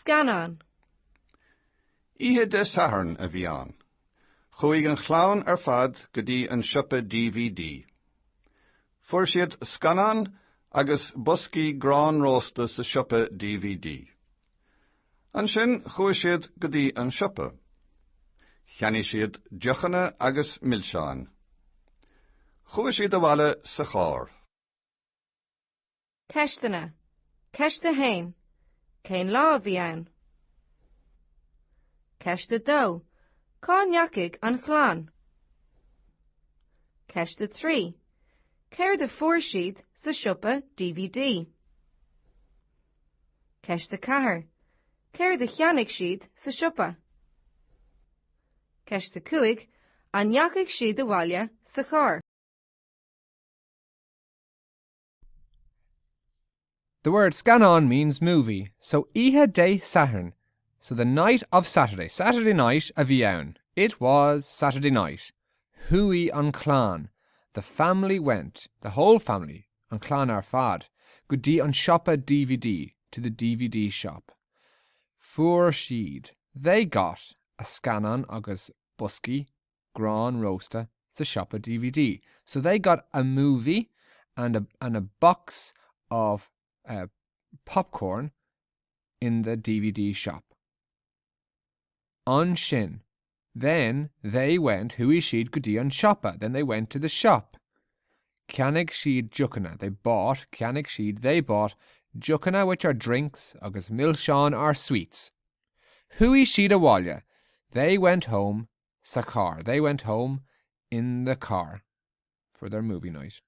Scannán. Ihe de saharn a bhí ann. Chuaigh an chlán ar fad go dtí an siopa DVD. Fuair siad Scannán agus buscaí grán rósta sa siopa DVD. An sin chuaigh siad go dtí an siopa. Cheannaigh siad deochanna agus millseán. Chuaigh siad a bhaile sa chár. Ceistena. Ceiste hain. Céin lá bhí ann. Ceiste dó. Cá neacaigh an chláán. Ceiste trí. Céir de fuair siad sa siopa DVD. Ceiste cathair. Céir de cheannaigh siad sa siopa. Ceiste cuaig. An neacaigh siad a bhaile sa chár. The word Scannán means movie, so ihe de Saturn. So the night of Saturday, Saturday night a bhí ann. It was Saturday night. Hui an chlán. The family went, the whole family, an chlán ar fad, go dtí an siopa DVD, to the DVD shop. Fuair siad. They got a Scannán agus buscaí, grán rósta, sa siopa DVD. So they got a movie and a box of popcorn in the DVD shop. An sin. Then they went, hui siad go dtí an siopa. Then they went to the shop. Ceannaigh siad deochanna. They bought deochanna, which are drinks, agus millseán are sweets. Hui siad a bhaile. They went home sa car. They went home in the car for their movie night.